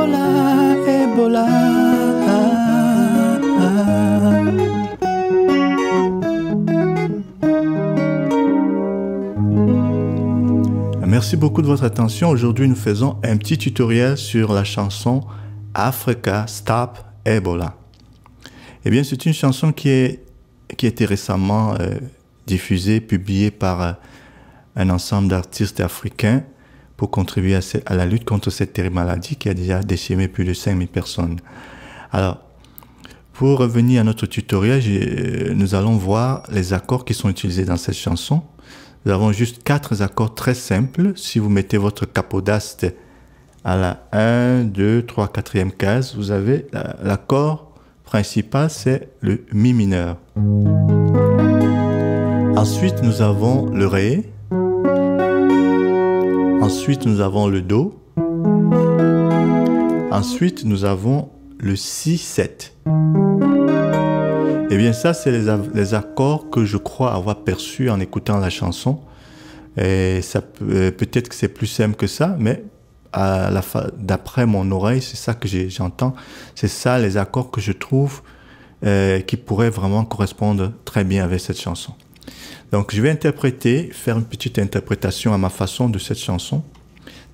Ebola, Ebola. Merci beaucoup de votre attention. Aujourd'hui, nous faisons un petit tutoriel sur la chanson Africa Stop Ebola. Eh bien, c'est une chanson qui a été récemment diffusée, publiée par un ensemble d'artistes africains pour contribuer à la lutte contre cette terrible maladie qui a déjà décimé plus de 5000 personnes. Alors, pour revenir à notre tutoriel, nous allons voir les accords qui sont utilisés dans cette chanson. Nous avons juste 4 accords très simples. Si vous mettez votre capodaste à la 1, 2, 3, 4e case, vous avez l'accord principal, c'est le Mi mineur. Ensuite, nous avons le Ré. Ensuite, nous avons le Do. Ensuite, nous avons le Si-7. Eh bien, ça, c'est les accords que je crois avoir perçus en écoutant la chanson. Et ça peut-être que c'est plus simple que ça, mais d'après mon oreille, c'est ça que j'entends. C'est ça, les accords que je trouve qui pourraient vraiment correspondre très bien avec cette chanson. Donc, je vais faire une petite interprétation à ma façon de cette chanson,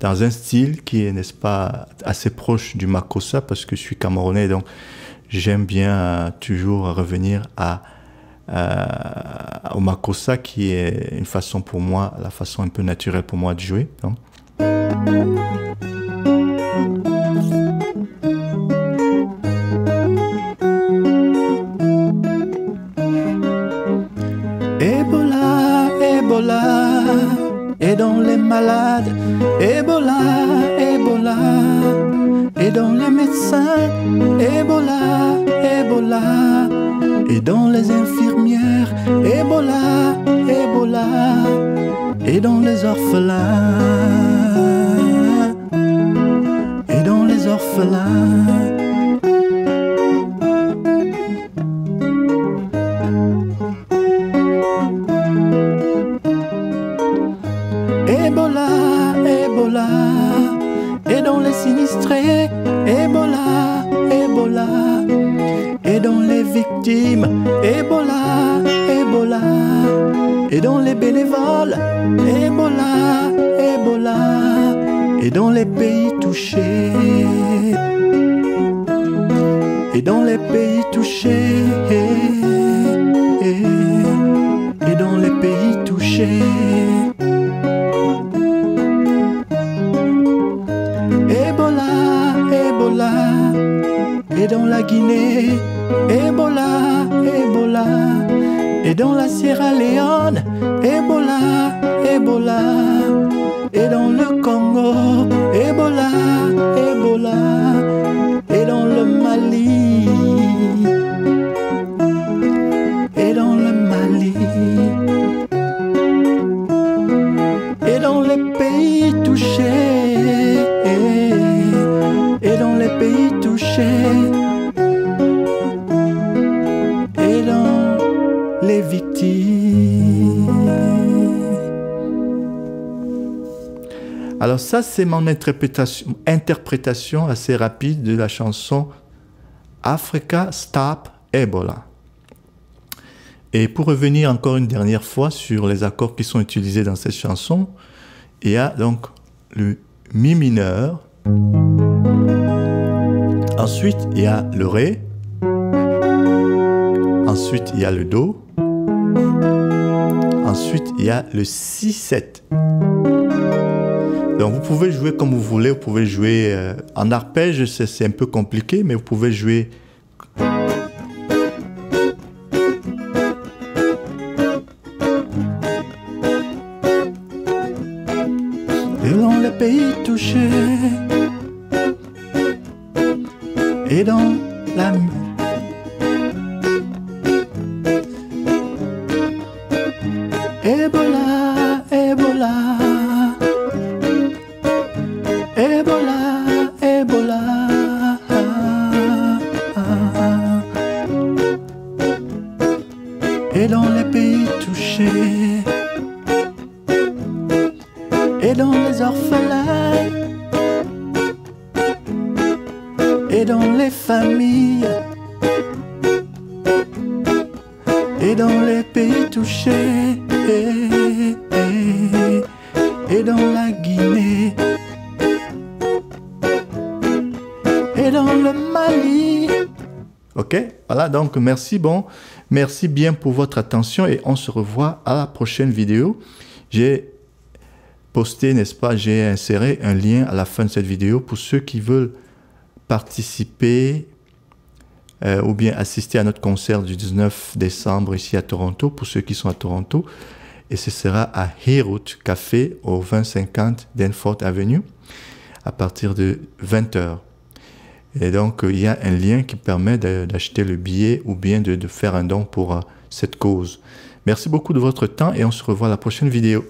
dans un style qui est, n'est-ce pas, assez proche du makossa, parce que je suis camerounais, donc j'aime bien toujours revenir au makossa, qui est une façon pour moi, la façon un peu naturelle pour moi de jouer. Donc. Ebola, Ebola, aidons les malades. Ebola, Ebola, aidons les médecins. Ebola, Ebola, aidons les infirmières. Ebola, Ebola, aidons les orphelins. Aidons les orphelins. Ebola, Ebola, aidons les sinistrés. Ebola, Ebola, aidons les victimes. Ebola, Ebola, aidons les bénévoles. Ebola, Ebola, aidons les pays touchés. Aidons les pays touchés. Aidons les pays touchés. Ebola, Ebola, aidons la Guinée. Ebola, Ebola, aidons la Sierra Leone. Ebola, Ebola, aidons le Congo. Ebola, Ebola, aidons le Mali. Aidons le Mali. Aidons les pays touchés. Aidons les pays touchés. Aidons les victimes. Alors ça, c'est mon interprétation assez rapide de la chanson Africa Stop Ebola. Et pour revenir encore une dernière fois sur les accords qui sont utilisés dans cette chanson, il y a donc le Mi mineur. Ensuite, il y a le Ré. Ensuite, il y a le Do. Ensuite, il y a le Si-7. Donc, vous pouvez jouer comme vous voulez. Vous pouvez jouer en arpège, c'est un peu compliqué, mais vous pouvez jouer. Et dans les pays touchés. Et dans la Ebola, Ebola, Ebola, Ebola, et dans les pays touchés, et dans les orphelins. et dans les familles et dans les pays touchés et dans la Guinée et dans le Mali. Ok, voilà, donc merci bien pour votre attention et on se revoit à la prochaine vidéo. J'ai posté, n'est-ce pas, j'ai inséré un lien à la fin de cette vidéo pour ceux qui veulent participer ou bien assister à notre concert du 19 décembre ici à Toronto, pour ceux qui sont à Toronto. Et ce sera à Hayroot Café au 2050 Danforth Avenue à partir de 20h. Et donc, il y a un lien qui permet d'acheter le billet ou bien de faire un don pour cette cause. Merci beaucoup de votre temps et on se revoit à la prochaine vidéo.